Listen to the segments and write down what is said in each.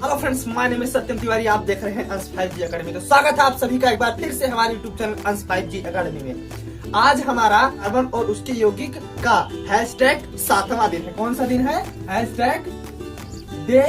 Hello friends, my name is Satyam Tiwari. आप देख रहे हैं अंश 5G एकेडमी। तो स्वागत है आप सभी का एक बार फिर से हमारे यूट्यूब चैनल अंश 5G एकेडमी में। आज हमारा अर्बन और उसके यौगिक का हैशटैग 7वां दिन है। कौन सा दिन है? हैशटैग डे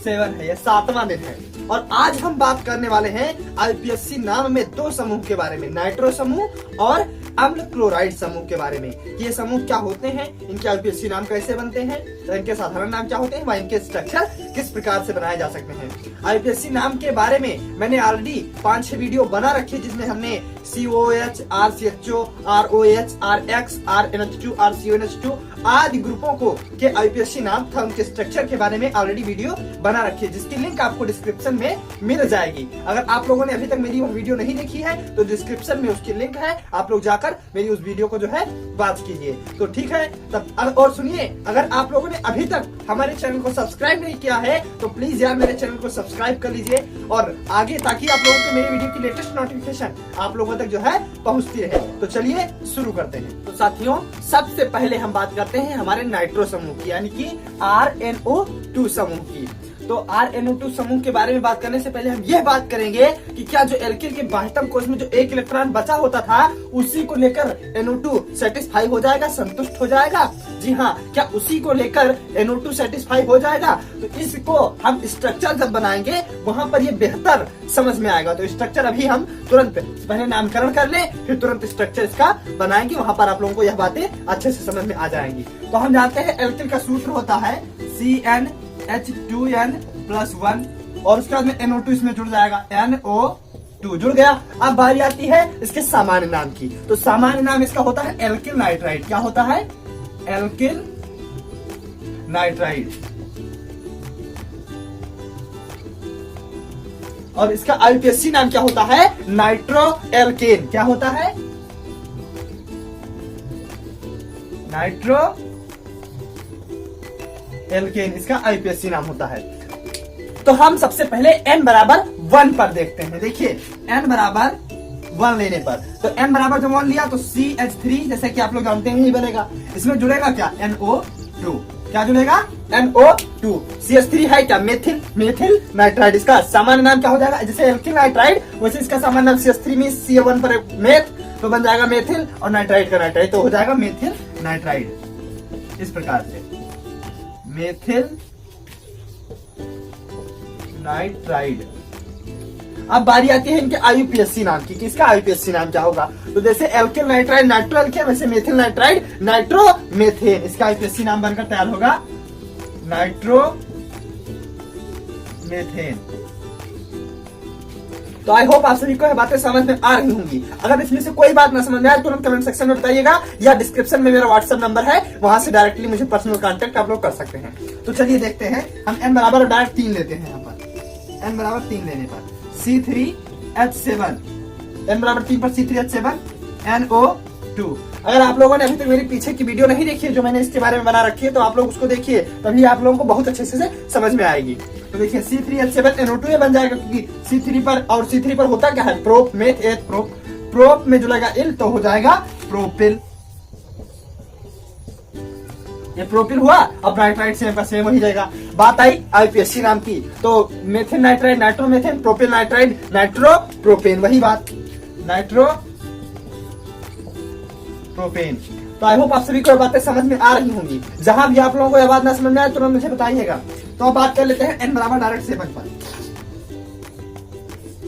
7 है, यह 7वां दिन है। और आज हम बात करने वाले हैं IUPAC नाम में दो समूह के बारे में, नाइट्रो समूह और अम्ल क्लोराइड समूह के बारे में। ये समूह क्या होते हैं, इनके IUPAC नाम कैसे बनते हैं, इनके साधारण नाम क्या होते हैं, व इनके स्ट्रक्चर किस प्रकार से बनाए जा सकते हैं। IUPAC नाम के बारे में मैंने ऑलरेडी 5-6 वीडियो बना रखी, जिसमें हमने COOH, RCHO, ROH, RX, RNH2, RCONH2 आदि ग्रुपों को के IUPAC नाम तथा उनके स्ट्रक्चर के बारे में ऑलरेडी वीडियो बना रखी है, जिसकी लिंक आपको डिस्क्रिप्शन में मिल जाएगी। अगर आप लोगों ने अभी तक मेरी वो वीडियो नहीं देखी है तो डिस्क्रिप्शन में उसकी लिंक है, आप लोग जाकर मेरी उस वीडियो को जो है वॉच कीजिए। तो ठीक है, तब और सुनिए, अगर आप लोगों ने अभी तक हमारे चैनल को सब्सक्राइब नहीं किया है तो प्लीज यार मेरे चैनल को सब्सक्राइब कर लीजिए और आगे, ताकि आप लोगों को मेरी वीडियो की लेटेस्ट नोटिफिकेशन आप लोगों तक जो है पहुंचती रहे। तो चलिए शुरू करते हैं। तो साथियों, सबसे पहले हम बात करते हैं हमारे नाइट्रो समूह की, यानी कि RNO2 समूह की। तो RNO2 समूह के बारे में बात करने से पहले हम यह बात करेंगे कि क्या जो एल्किल के बाह्यतम कोश में जो एक इलेक्ट्रॉन बचा होता था, उसी को लेकर NO2 सेटिस्फाई हो जाएगा, संतुष्ट हो जाएगा? जी हाँ, क्या उसी को लेकर NO2 सेटिस्फाई हो जाएगा? तो इसको हम स्ट्रक्चर जब बनाएंगे वहां पर ये बेहतर समझ में आएगा। तो स्ट्रक्चर अभी हम तुरंत पहले नामकरण कर लें, फिर तुरंत स्ट्रक्चर इसका बनाएंगे, वहां पर आप लोगों को यह बातें अच्छे से समझ में आ जाएंगी। तो हम जानते हैं एल्किल का सूत्र होता है CnH2n+1 और उसके बाद में NO2 इसमें जुड़ जाएगा, NO2 जुड़ गया। अब बारी आती है इसके सामान्य नाम की। तो सामान्य नाम इसका होता है एल्किल नाइट्राइड। क्या होता है? Alkyl nitride. और इसका IUPAC नाम क्या होता है? Nitro alkene. क्या होता है? नाइट्रो एल्केन इसका IUPAC नाम होता है। तो हम सबसे पहले n=1 पर देखते हैं। देखिए n=1 लेने पर, तो n=1 लिया तो CH3 जैसे कि आप लोग जानते हैं ही बनेगा। इसमें जुड़ेगा क्या? NO2। क्या जुड़ेगा? NO2। CH3 है क्या? Methyl nitride. इसका सामान्य नाम क्या हो जाएगा? जैसे एल्किल नाइट्राइड वैसे इसका सामान्य नाम CH3 में CA1 पर मेथ, तो बन जाएगा मेथिल, और नाइट्राइड का नाइट्राइड तो हो जाएगा मेथिल नाइट्राइड। इस प्रकार से मेथिल नाइट्राइड। अब बारी आती है इनके IUPAC नाम की, किसका IUPAC नाम क्या होगा? तो जैसे एल्किल नाइट्राइड नाइट्रो एल्केन, वैसे मेथिल नाइट्राइड नाइट्रो मेथेन। इसका IUPAC नाम बनकर तैयार होगा नाइट्रो मेथेन। तो आई होप आप सभी को यह बातें समझ में आ रही होंगी। अगर इसमें से कोई बात ना समझ में आए तो कमेंट सेक्शन में बताइएगा, या डिस्क्रिप्शन में मेरा व्हाट्सएप नंबर है, वहां से डायरेक्टली मुझे पर्सनल कांटेक्ट आप लोग कर सकते हैं। तो चलिए देखते हैं, हम n डायरेक्ट 3 लेते हैं। यहाँ पर n=3 लेने पर C3H7, n=3 पर C3H7 NO2। अगर आप लोगों ने अभी तक मेरी पीछे की वीडियो नहीं देखी है जो मैंने इसके बारे में बना रखी है, तो आप लोग उसको देखिए, तभी आप लोगों को बहुत अच्छे से समझ में आएगी। तो देखिए C3H7 NO2 ये बन जाएगा, क्योंकि C3 पर, और C3 पर होता क्या है? Prop meth eth prop, prop में जुड़ेगा इल तो हो जाएगा प्रोपिल। ये प्रोपिल हुआ। अब नाइट्राइड सेम का सेम ही जाएगा। बात आई IUPAC नाम की, तो methyl nitride nitromethane, propyl nitride nitro propane, वही बात, नाइट्रो प्रोपेन। तो आई होप आप सभी को ये बातें समझ में आ रही होंगी। जहां भी आप लोगों को यह बात ना समझ में आए तुरंत मुझे बताइएगा। तो अब बात कर लेते हैं n=डायरेक्ट 7 पर।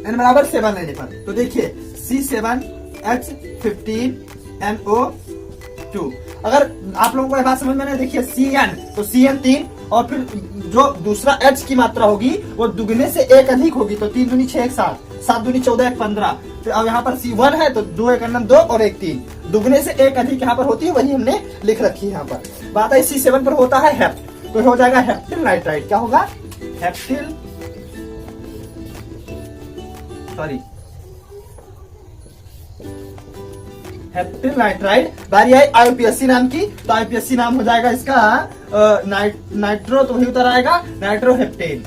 n=7 लेने पर तो देखिए C7H15NO2। अगर आप लोगों को यह बात समझ में नहीं, देखिए CN, तो CN 3, और फिर जो दूसरा H की मात्रा होगी वो दुगने से 1 अधिक होगी, तो 3 दूनी 6 1 7, 7 दूनी 14 1 15। तो अब यहाँ पर C1 है तो 2 1 2 और 1 3, दुगने से 1 अधिक यहाँ पर होती है, वही हमने लिख रखी है यहाँ पर। बात है C7 पर होता है हेप्ट, तो हो जाएगा हेप्टिल नाइट्राइड। क्या होगा? Heptyl nitride. बारी आई IUPAC नाम की, तो IUPAC नाम हो जाएगा इसका नाइट्रो, तो वही उतर आएगा नाइट्रोहेप्टेन।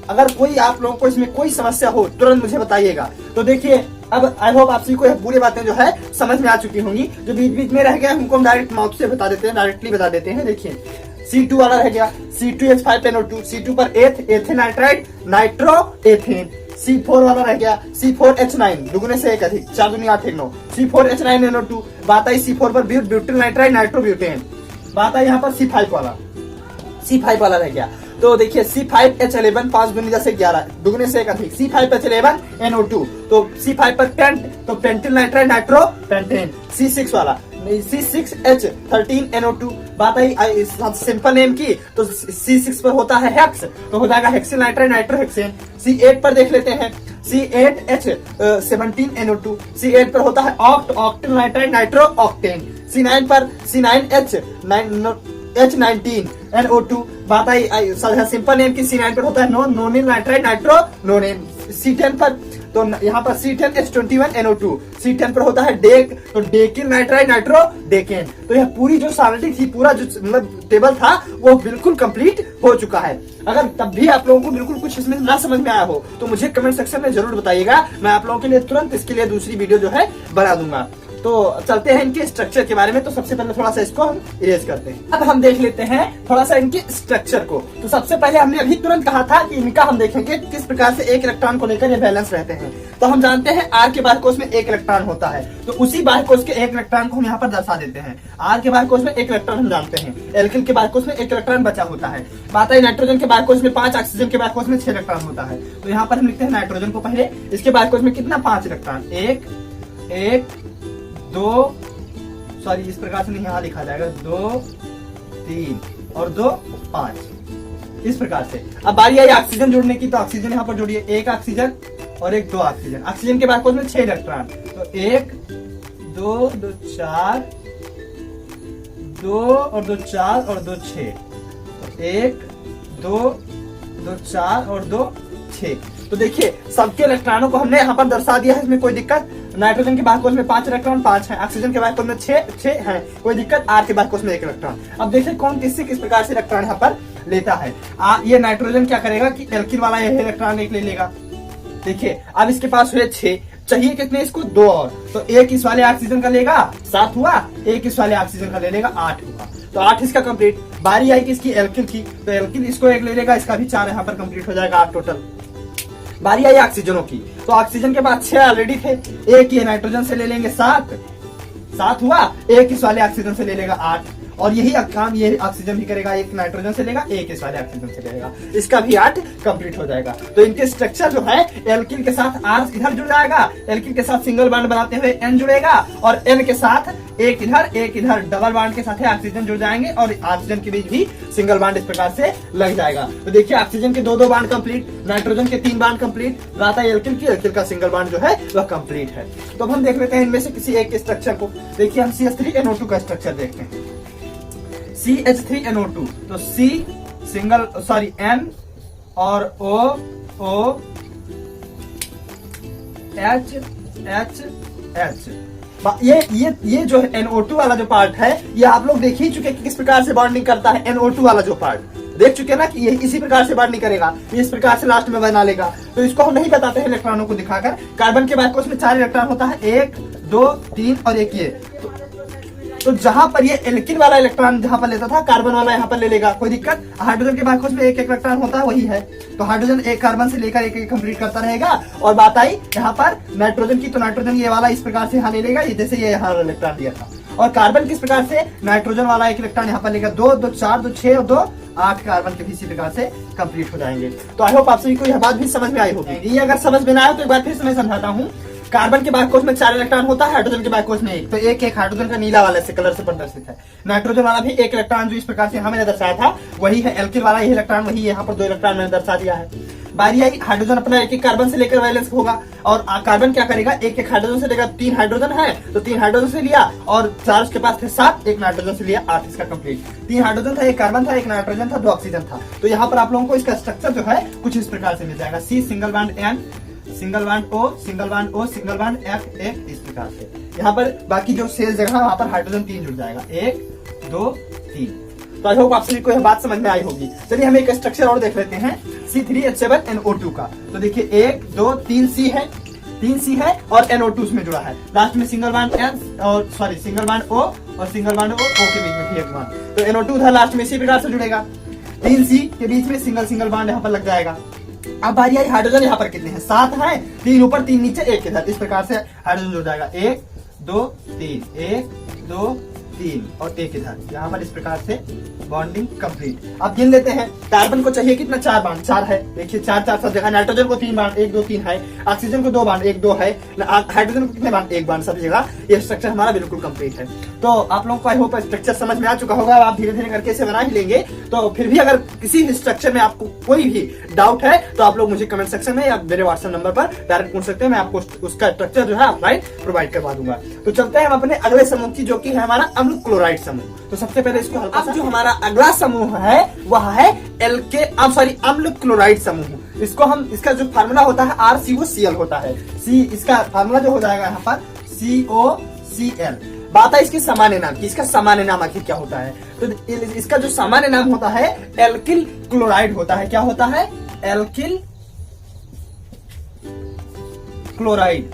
अगर कोई आप लोगों को इसमें कोई समस्या हो तुरंत मुझे बताइएगा। तो देखिए अब आई होप आप सभी को यह पूरी बातें जो है समझ में आ चुकी होंगी। जो बीच बीच में रह गए हमको हम डायरेक्ट माउथ से बता देते हैं, डायरेक्टली बता देते हैं। देखिए C2 वाला रह गया C2H5NO2, C2 पर ethane nitride nitro ethane. C4 वाला रह गया C4H9, दुगुने से एक अधिक, 4 दूनी 8 9, C4H9NO2। बात आई C4 पर ब्यूटिल नाइट्राइड नाइट्रोब्यूटेन। बात आई यहाँ पर C5 वाला रह गया। तो देखिए C5H11, 5 दूनी जैसे 11, दुगुने से एक अधिक, C5H11NO2। तो C5 पर पेंट, तो pentyl nitride nitro pentane. C6 वाला C6H13NO2। बात आई सिंपल नेम की, तो C6 पर होता है हेक्स, तो हो जाएगा hexyl nitride nitro hexane. C8 पर देख लेते हैं C8H17NO2। C8 पर होता है octyl nitride nitro octane. C9 पर C9H19NO2। बात आई सिंपल नेम की, C9 पर होता है नोनिल नाइट्राइड नाइट्रो नोनेन। C10 पर, तो यहाँ पर C10H21NO2। C10 पर होता है डेक, तो डेकिल नाइट्राइड नाइट्रो डेकेन। तो यह पूरी जो सामग्री थी, पूरा जो मतलब टेबल था, वो बिल्कुल कंप्लीट हो चुका है। अगर तब भी आप लोगों को बिल्कुल कुछ इसमें ना समझ में आया हो तो मुझे कमेंट सेक्शन में जरूर बताइएगा, मैं आप लोगों के लिए तुरंत इसके लिए दूसरी वीडियो जो है बना दूंगा। तो चलते हैं इनके स्ट्रक्चर के बारे में। तो सबसे पहले थोड़ा सा इसको हम इरेज करते हैं। अब हम देख लेते हैं थोड़ा सा इनके स्ट्रक्चर को। तो सबसे पहले हमने अभी तुरंत कहा था कि इनका हम देखेंगे किस प्रकार से एक इलेक्ट्रॉन को लेकर ये बैलेंस रहते हैं। तो हम जानते हैं आर के बार कोष में एक इलेक्ट्रॉन होता है, तो उसी बार कोष के एक इलेक्ट्रॉन को हम यहाँ पर दर्शा देते हैं। आर के बार कोष में एक इलेक्ट्रॉन हम जानते हैं, एल्किल के बार कोष में एक इलेक्ट्रॉन बचा होता है। बात आई नाइट्रोजन के बार कोष में 5, ऑक्सीजन के बार कोष में 6 इलेक्ट्रॉन होता है। तो यहाँ पर हम लिखते हैं नाइट्रोजन को पहले, इसके बार कोष में कितना 5 इलेक्ट्रॉन, 1 2, सॉरी इस प्रकार से नहीं यहाँ लिखा जाएगा, 2 3 और 2 5, इस प्रकार से। अब बारी आई ऑक्सीजन जोड़ने की, तो ऑक्सीजन यहाँ पर जोड़िए, 1 ऑक्सीजन और 2 ऑक्सीजन। ऑक्सीजन के बाद में 6 इलेक्ट्रॉन, तो 1 2 2 4, 2 और 2 4 और 2 6, 1 2 2 4 और 2 6। तो देखिए सबके इलेक्ट्रॉनों को हमने यहाँ पर दर्शा दिया है, इसमें कोई दिक्कत। नाइट्रोजन के बारकोष में 5 इलेक्ट्रॉन 5 है, ऑक्सीजन के बारकोष में 6 है, कोई दिक्कत। आर के बारकोष में 1 इलेक्ट्रॉन। अब देखिए कौन किससे किस प्रकार से इलेक्ट्रॉन यहाँ पर लेता है। ये नाइट्रोजन क्या करेगा कि एल्किल वाला यह इलेक्ट्रॉन एक ले लेगा। देखिए अब इसके पास हुए 6, चाहिए कितने इसको 2 और, तो 1 इस वाले ऑक्सीजन का लेगा 7 हुआ, 1 इस वाले ऑक्सीजन का ले लेगा 8 हुआ, तो 8 इसका कंप्लीट। बारी आई कि इसकी एल्किल की, तो एल्किल इसको 1 ले लेगा, इसका भी 4 यहाँ पर कंप्लीट हो जाएगा, 8 टोटल। बारी आई ऑक्सीजनों की, तो ऑक्सीजन के पास 6 ऑलरेडी थे, 1 ये नाइट्रोजन से ले लेंगे 7 हुआ, 1 इस वाले ऑक्सीजन से ले लेगा 8, और यही काम ये ऑक्सीजन भी करेगा, 1 नाइट्रोजन से लेगा, 1 इस वाले ऑक्सीजन से लेगा, इसका भी 8 कंप्लीट हो जाएगा। तो इनके स्ट्रक्चर जो है, एल्किल के साथ R इधर जुड़ जाएगा, एल्किल के साथ सिंगल बॉन्ड बनाते हुए N जुड़ेगा, और N के साथ एक इधर डबल बॉन्ड के साथ ऑक्सीजन जुड़ जाएंगे, और ऑक्सीजन के बीच भी सिंगल बॉन्ड इस प्रकार से लग जाएगा। तो देखिए ऑक्सीजन के 2 बॉन्ड कंप्लीट, नाइट्रोजन के 3 बॉन्ड कंप्लीट, बात है एल्किल की, एल्किल का सिंगल बॉन्ड जो है वह कंप्लीट है। तो अब हम देख लेते हैं इनमें से किसी एक के स्ट्रक्चर को। देखिए हम CH3NO2 का स्ट्रक्चर देखते हैं। CH3NO2, तो C सिंगल सॉरी N और O H ये जो NO2 वाला जो पार्ट है, ये आप लोग देख ही चुके कि किस प्रकार से बॉन्डिंग करता है। NO2 वाला जो पार्ट देख चुके ना कि ये इसी प्रकार से बॉन्डिंग करेगा, ये इस प्रकार से लास्ट में बना लेगा। तो इसको हम नहीं बताते हैं इलेक्ट्रॉनों को दिखाकर। कार्बन के बाद उसमें 4 इलेक्ट्रॉन होता है, 1 2 3 और 1 ये। तो जहां पर ये एल्किल वाला इलेक्ट्रॉन जहां पर लेता था, कार्बन वाला यहाँ पर ले लेगा, कोई दिक्कत। हाइड्रोजन के बारकोष में 1 इलेक्ट्रॉन होता है, वही है। तो हाइड्रोजन एक कार्बन से लेकर एक कंप्लीट करता रहेगा। और बात आई यहाँ पर नाइट्रोजन की, तो नाइट्रोजन ये वाला इस प्रकार से यहाँ ले लेगा, जैसे ये यहाँ इलेक्ट्रॉन दिया था। और कार्बन किस प्रकार से, नाइट्रोजन वाला 1 इलेक्ट्रॉन यहाँ पर लेगा, 2 2 4 2 6 और 2 8 कार्बन के भी इसी प्रकार से कंप्लीट हो जाएंगे। तो आई होप आप सभी को यह बात भी समझ में आई होगी। ये अगर समझ में ना आए तो एक बार फिर से मैं समझाता हूँ। कार्बन के बारकोष में 4 इलेक्ट्रॉन होता है, हाइड्रोजन के बारकोष में 1, तो एक हाइड्रोजन का नीला वाला से कलर से प्रदर्शित है। नाइट्रोजन वाला भी 1 इलेक्ट्रॉन जो इस प्रकार से हमें दर्शाया था वही है। एल्किल वाला यही इलेक्ट्रॉन वही, यहाँ पर 2 इलेक्ट्रॉन मैंने दर्शा दिया है। बारी आई हाइड्रोजन अपना 1 कार्बन से लेकर वैलेंस होगा, और कार्बन क्या करेगा, 1 हाइड्रोजन से लेकर 3 हाइड्रोजन है, तो 3 हाइड्रोजन से लिया, और 4 उसके पास थे 7, 1 नाइट्रोजन से लिया 8, इसका कंप्लीट। 3 हाइड्रोजन था, 1 कार्बन था, 1 नाइट्रोजन था, 2 ऑक्सीजन था। तो यहाँ पर आप लोगों को इसका स्ट्रक्चर जो है कुछ इस प्रकार से मिल जाएगा। C single bond N, single bond O, single bond O, single bond F, 1 इस प्रकार से। यहाँ पर बाकी जो शेष जगह वहां पर हाइड्रोजन 3 जुड़ जाएगा, 1 2 3। तो आई होप आप सभी को यह बात समझ में आई होगी। चलिए हम एक स्ट्रक्चर और देख लेते हैं C3H7NO2 का। तो देखिए 1 2 3 C है, 3 C है और NO2 उसमें जुड़ा है। लास्ट में सिंगल बॉन्ड N और सिंगल बॉन्ड O और सिंगल बॉन्ड और O के बीच में भी एक बॉन्ड, तो NO2 उधर लास्ट में इसी प्रकार से जुड़ेगा। 3C के बीच में सिंगल सिंगल बॉन्ड यहाँ पर लग जाएगा। अब बारी आई हाइड्रोजन, यहाँ पर कितने हैं 7 हैं, 3 ऊपर 3 नीचे 1 इधर, इस प्रकार से हाइड्रोजन जुड़ जाएगा 1 2 3 1 2 3 और 1 इधर, यहाँ पर इस प्रकार से बॉन्डिंग कंप्लीट। अब गिन लेते हैं, कार्बन को चाहिए कितना 4 बांड, 4 है, देखिए 4 4 सब जगह। नाइट्रोजन को 3 बांड 1 2 3 है, ऑक्सीजन को 2 बांड 1 2 है, हाइड्रोजन को कितने बांड 1 बांड, सब जगह ये स्ट्रक्चर हमारा बिल्कुल कंप्लीट है। तो आप लोगों को आई होप स्ट्रक्चर समझ में आ चुका होगा। आप धीरे धीरे करके इसे बना ही लेंगे। तो फिर भी अगर किसी भी स्ट्रक्चर में आपको कोई भी डाउट है तो आप लोग मुझे कमेंट सेक्शन में या मेरे व्हाट्सएप नंबर पर डायरेक्ट पूछ सकते हैं, मैं आपको उसका स्ट्रक्चर जो है ऑफलाइन प्रोवाइड करवा दूंगा। तो चलते हैं हम अपने अगले समूह की, जो कि है हमारा अम्ल क्लोराइड समूह। तो सबसे पहले इसको हल्का सा, जो हमारा अगला समूह है वह है अम्ल क्लोराइड समूह। इसको हम, इसका जो फार्मूला होता है RCOCl होता है। इसका फार्मूला जो हो जाएगा यहाँ पर COCl। बात है इसके सामान्य नाम की, इसका सामान्य नाम आखिर क्या होता है? तो इसका जो सामान्य नाम होता है एल्किल क्लोराइड होता है। क्या होता है? Alkyl chloride.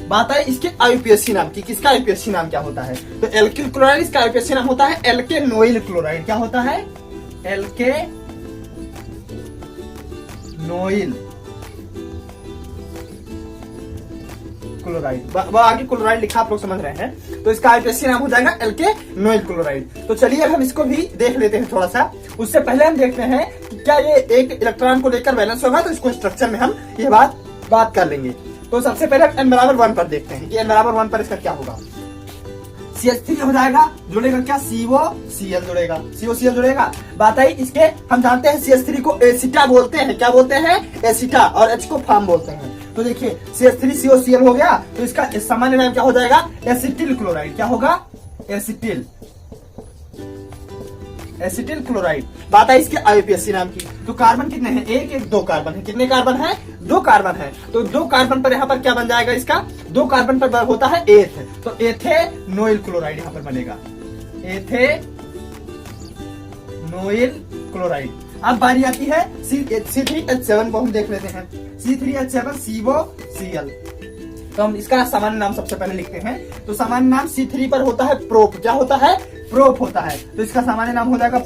बात है इसके IUPAC नाम की, किसका IUPAC नाम क्या होता है? तो एल्किल क्लोराइड, इसका IUPAC नाम होता है एल्केनोइल क्लोराइड। क्या होता है? एल्केनोइल क्लोराइड। आगे क्लोराइड लिखा आप लोग समझ रहे हैं, तो इसका IUPAC नाम हो जाएगा एल्केनोइल क्लोराइड। तो चलिए अब हम इसको भी देख लेते हैं थोड़ा सा। उससे पहले हम देखते हैं कि क्या ये एक इलेक्ट्रॉन को लेकर बैलेंस होगा, तो इसको स्ट्रक्चर में हम ये बात कर लेंगे। तो सबसे पहले n बराबर 1 पर देखते हैं कि n बराबर 1 पर इसका क्या होगा। CH3 हो जाएगा, जुड़ेगा क्या? COCl जुड़ेगा, COCl जुड़ेगा। बात आई इसके, हम जानते हैं CH3 को एसिटा बोलते हैं। क्या बोलते हैं? एसिटा। और H को फार्म बोलते हैं। तो देखिए CH3 COCl हो गया, तो इसका सामान्य नाम क्या हो जाएगा? Acetyl chloride. क्या होगा? Acetyl chloride. बात है इसके IUPAC नाम की। तो कार्बन कितने हैं? 1 1 2 कार्बन है। कितने कार्बन है? 2 कार्बन है। तो 2 कार्बन पर यहाँ पर क्या बन जाएगा इसका? 2 कार्बन पर होता है एथ, तो एथेनोइल क्लोराइड यहाँ पर बनेगा, एथेनोइल क्लोराइड। अब बारी आती है C3H7 को हम देख लेते हैं। C3H7 COCl। तो हम इसका सामान्य नाम सबसे पहले लिखते हैं। तो सामान्य नाम C3 पर होता है प्रोप। क्या होता है? प्रोप होता है। तो इसका सामान्य नाम हो जाएगा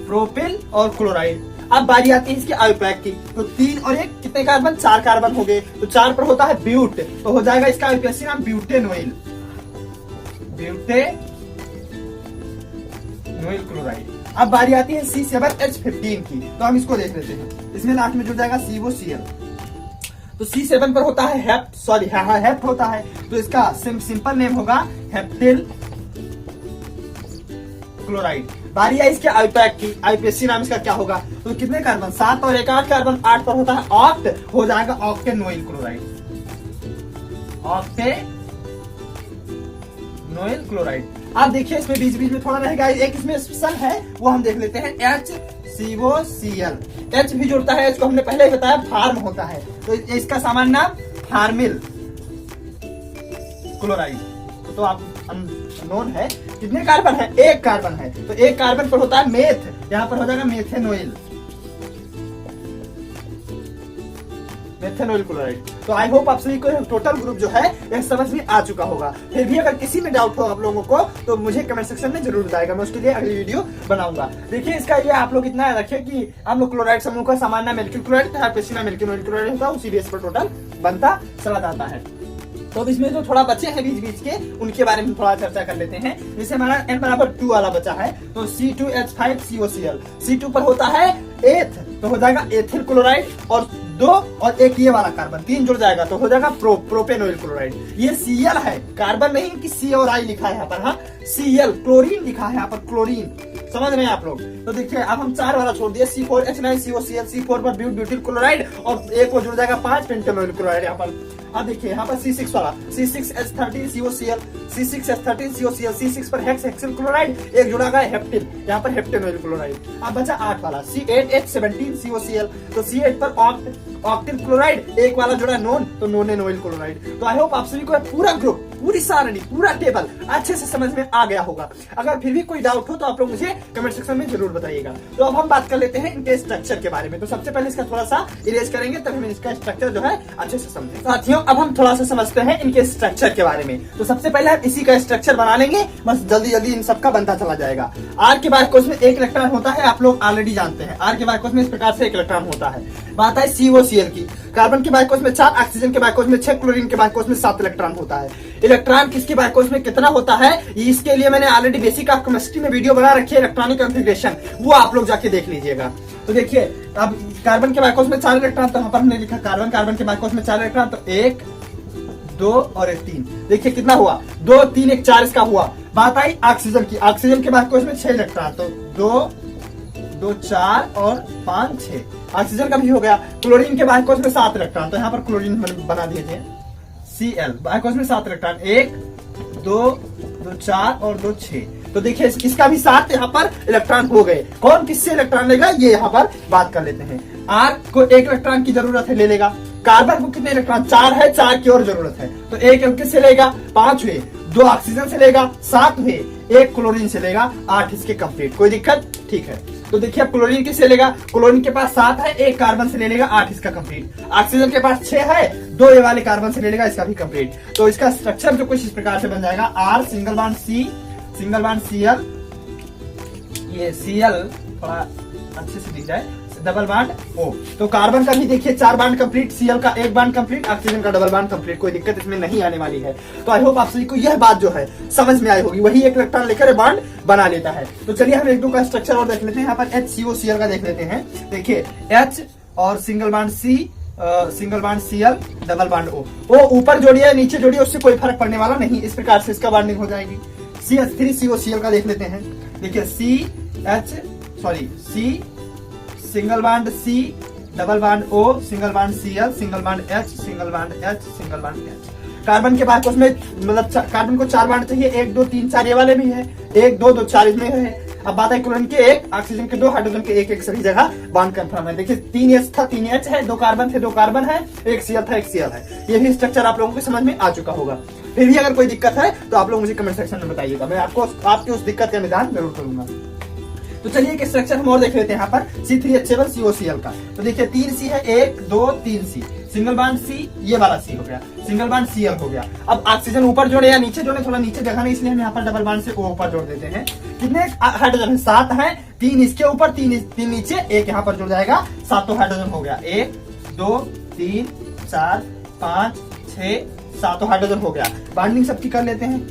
प्रोपिल और क्लोराइड। अब बारी आती है इसके IUPAC की। तो 3 और 1 कितने कार्बन? 4 कार्बन हो गए। तो 4 पर होता है ब्यूट, तो हो जाएगा इसका IUPAC नाम ब्यूटेनोइल क्लोराइड। अब बारी आती है C7H15 की। तो हम इसको देख लेते हैं। इसमें लास्ट में जुड़ जाएगा COCl। तो C7 पर होता है हेप्ट होता है। तो इसका सिंपल नेम होगा हेप्टिल क्लोराइड। बारी है इसके IUPAC की। IUPAC नाम इसका क्या होगा? तो कितने कार्बन? 7 और 1 8 कार्बन, 8 पर होता है ऑक्ट, हो जाएगा ऑक्टेनोइल क्लोराइड। आप देखिए इसमें बीच बीच में थोड़ा रहेगा, एक इसमें स्पेशल है, वो हम देख लेते हैं। HCOCl। H भी जुड़ता है, इसको हमने पहले ही बताया फार्म होता है। तो इसका सामान्य नाम फार्मिल क्लोराइड। तो आप नोन है। कितने कार्बन है? 1 कार्बन है। तो 1 कार्बन पर होता है मेथ, यहाँ पर हो जाएगा मेथेनोइल क्लोराइड। तो आई होप आप सभी को टोटल ग्रुप जो है यह समझ में आ चुका होगा। फिर भी अगर किसी में डाउट हो आप लोगों को तो मुझे कमेंट सेक्शन में जरूर बताएगा, मैं उसके लिए अगली वीडियो बनाऊंगा। देखिए इसका ये आप लोग इतना रखिए कि अम्ल क्लोराइड समूह का सामान्य एल्किल क्लोराइड तथा एल्केनोइल क्लोराइड होता है, उसी बेस पर टोटल बनता चला जाता है। तो इसमें जो थोड़ा बचे हैं बीच बीच के, उनके बारे में थोड़ा चर्चा कर लेते हैं। जैसे हमारा n बराबर 2 वाला बचा है, तो C2H5 COCl। C2 पर होता है एथ, तो हो जाएगा एथिल क्लोराइड, और 2 और 1 ये वाला कार्बन 3 जुड़ जाएगा, तो हो जाएगा प्रोपेनोइल क्लोराइड। ये Cl है, कार्बन नहीं कि C और I लिखा है यहाँ पर, हाँ Cl, क्लोरीन लिखा है यहाँ पर, क्लोरीन। समझ रहे हैं आप लोग? तो देखिए अब हम 4 वाला छोड़ दिए, C4H9 COCl। C4 पर ब्यूटिल क्लोराइड, और 1 को जुड़ जाएगा 5 पेंटेनोइल क्लोराइड यहाँ पर। अब देखिए यहाँ पर C6 वाला, C6H13 COCl, C6H13 COCl, C6 पर हेक्सेल क्लोराइड, 1 जुड़ा गया हेप्टिल, यहाँ पर हेप्टेनोइल क्लोराइड। अब बचा 8 वाला, C8H17 COCl। तो C8 पर ऑक्टिल क्लोराइड, 1 वाला जुड़ा नोन, तो नोनेनोइल क्लोराइड। तो आई होप आप सभी को पूरा ग्रुप पूरी सारणी, पूरा टेबल अच्छे से समझ में आ गया होगा। अगर फिर भी कोई डाउट हो तो आप लोग मुझे कमेंट सेक्शन में जरूर बताइएगा। तो अब हम बात कर लेते हैं इनके स्ट्रक्चर के बारे में। तो सबसे पहले इसका थोड़ा सा इरेज करेंगे, तब हम इसका स्ट्रक्चर जो है अच्छे से समझेंगे। साथियों, अब हम थोड़ा सा समझते हैं इनके स्ट्रक्चर के बारे में। तो सबसे पहले हम इसी का स्ट्रक्चर बना लेंगे, बस जल्दी जल्दी इन सबका बनता चला जाएगा। आर के बारकोस में एक इलेक्ट्रॉन होता है, आप लोग ऑलरेडी जानते हैं। आर के बारकोस में इस प्रकार से एक इलेक्ट्रॉन होता है। बात है COCl की। कार्बन के बारकोस में 4, ऑक्सीजन के बारकोस में 6, क्लोरीन के बारकोस में 7 इलेक्ट्रॉन होता है। इलेक्ट्रॉन किसके बारकोस में कितना होता है, इसके लिए मैंने ऑलरेडी बेसिक ऑफ केमिस्ट्री में वीडियो बना रखी है, इलेक्ट्रॉनिक कॉन्फ़िगरेशन, वो आप लोग जाके देख लीजिएगा। तो देखिए, अब कार्बन के बारकोस में 4 इलेक्ट्रॉन, तो यहाँ पर हमने लिखा कार्बन के बारकोस में 4 इलेक्ट्रॉन, तो 1, 2 और 3। देखिए कितना हुआ, 2, 3, 1, 4 इसका हुआ। बात आई ऑक्सीजन की। ऑक्सीजन के बारकोस में 6 इलेक्ट्रॉन, तो 2, 2, 4 और 5, 6। ऑक्सीजन का भी हो गया। क्लोरीन के बारकोस में 7 इलेक्ट्रॉन, तो यहाँ पर क्लोरीन बना दीजिए Cl। बारकोस में 7 इलेक्ट्रॉन, 1, 2, 2, 4 और 2, 6। तो देखिए इसका भी 7 यहाँ पर इलेक्ट्रॉन हो गए। कौन किससे इलेक्ट्रॉन लेगा ये यहाँ पर बात कर लेते हैं। आर को 1 इलेक्ट्रॉन की जरूरत है, ले लेगा। कार्बन को कितने इलेक्ट्रॉन, 4 है, 4 की और जरूरत है, तो 1 किससे लेगा, 5 हुए। 2 ऑक्सीजन से लेगा, 7 हुए। 1 क्लोरीन से लेगा, 8 इसके कंप्लीट। कोई दिक्कत, ठीक है। तो देखिए अब क्लोरीन किससे लेगा, क्लोरीन के पास 7 है, 1 कार्बन से ले लेगा, 8 इसका कंप्लीट। ऑक्सीजन के पास 6 है, 2 ये वाले कार्बन से ले लेगा, इसका भी कंप्लीट। तो इसका स्ट्रक्चर जो कुछ इस प्रकार से बन जाएगा। R single bond C, single bond Cl, ये Cl थोड़ा अच्छे से दिख जाए, डबल बॉन्ड O। तो कार्बन का भी देखिए 4 बॉन्ड कंप्लीट, Cl का 1 बॉन्ड कंप्लीट, ऑक्सीजन का डबल बॉन्ड कंप्लीट। कोई दिक्कत इसमें नहीं आने वाली है। तो आई होप आप सभी को यह बात जो है समझ में आई होगी। वही एक इलेक्ट्रॉन लेकर बॉन्ड बना लेता है। तो चलिए हम 1-2 का स्ट्रक्चर और देख लेते हैं। यहाँ पर HCOCl का देख लेते हैं। देखिए H और single bond C, single bond Cl, double bond O ऊपर जोड़िए नीचे जोड़िए, उससे कोई फर्क पड़ने वाला नहीं। इस प्रकार से इसका बॉन्डिंग हो जाएगी। CH3COCl का देख लेते हैं। देखिए C single bond C, double bond O, single bond Cl, single bond H, single bond H, single bond H। Carbon के बारकोस में मतलब कार्बन को 4 बॉन्ड चाहिए, 1, 2, 3, 4 ये वाले भी है, 1, 2, 2, 4 इसमें है। अब बात है क्लोरीन के 1, ऑक्सीजन के 2, हाइड्रोजन के 1 सभी जगह बॉन्ड कंफर्म है। देखिए 3 H था, 3 H है, 2 कार्बन थे, 2 कार्बन है, 1 Cl था, 1 Cl है। ये भी स्ट्रक्चर आप लोगों को समझ में आ चुका होगा। फिर भी अगर कोई दिक्कत है तो आप लोग मुझे कमेंट सेक्शन में बताइएगा, मैं आपको आपकी उस दिक्कत का निदान जरूर करूंगा। तो चलिए एक स्ट्रक्चर हम और देख लेते हैं। यहाँ पर C3H7COCl का। तो देखिए 3 C है, 1, 2, 3 C, सिंगल बॉन्ड C, ये वाला C हो गया, सिंगल बॉन्ड Cl हो गया। अब ऑक्सीजन ऊपर जोड़े या नीचे जोड़े, थोड़ा नीचे जगह नहीं, इसलिए हम यहाँ पर डबल बॉन्ड से O ऊपर जोड़ देते हैं। कितने हाइड्रोजन है, 7 है, 3 इसके ऊपर, 3 नीचे, 1 यहाँ पर जुड़ जाएगा, 7 हाइड्रोजन हो गया। 1, 2, 3, 4, 5, 6, 7 हाइड्रोजन हो गया। बॉन्डिंग सबकी कर लेते हैं।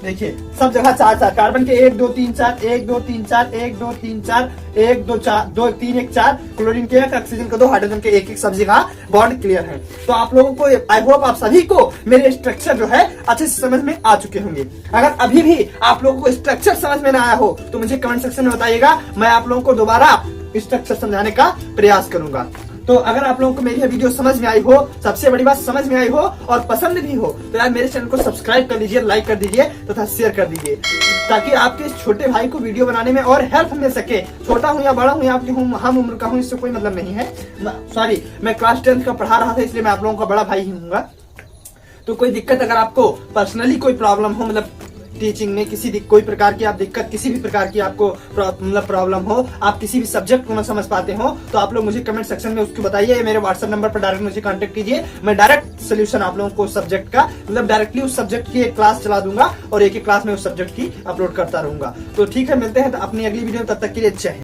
देखिए सब जगह 4-4, कार्बन के 1, 2, 3, 4, 1, 2, 3, 4, 1, 2, 3, 4, 1, 2, 4, 2, 3, 1, 4, क्लोरीन के 1, ऑक्सीजन के 2, हाइड्रोजन के 1 सब जगह बॉन्ड क्लियर है। तो आप लोगों को आई होप आप सभी को मेरे स्ट्रक्चर जो है अच्छे से समझ में आ चुके होंगे। अगर अभी भी आप लोगों को स्ट्रक्चर समझ में ना आया हो तो मुझे कमेंट सेक्शन में बताइएगा, मैं आप लोगों को दोबारा स्ट्रक्चर समझाने का प्रयास करूंगा। तो अगर आप लोगों को मेरी वीडियो समझ में आई हो, सबसे बड़ी बात समझ में आई हो और पसंद भी हो, तो यार मेरे चैनल को सब्सक्राइब कर लीजिए, लाइक कर दीजिए तथा शेयर कर दीजिए, ताकि आपके छोटे भाई को वीडियो बनाने में और हेल्प मिल सके। छोटा हूँ या बड़ा हूँ या आपकी हम उम्र का हूँ, इससे कोई मतलब नहीं है। सॉरी, मैं क्लास 10th का पढ़ा रहा था, इसलिए मैं आप लोगों का बड़ा भाई ही हूँगा। तो कोई दिक्कत अगर आपको पर्सनली कोई प्रॉब्लम हो, मतलब टीचिंग में कोई प्रकार की आप दिक्कत, किसी भी प्रकार की आपको मतलब प्रॉब्लम हो, आप किसी भी सब्जेक्ट को ना समझ पाते हो, तो आप लोग मुझे कमेंट सेक्शन में उसको बताइए। मेरे व्हाट्सएप नंबर पर डायरेक्ट मुझे कांटेक्ट कीजिए, मैं डायरेक्ट सोल्यूशन आप लोगों को सब्जेक्ट का, मतलब डायरेक्टली उस सब्जेक्ट की एक क्लास चला दूंगा और एक क्लास में उस सब्जेक्ट की अपलोड करता रहूंगा। तो ठीक है, मिलते हैं अपनी अगली वीडियो में, तब तक के लिए जय हिंद।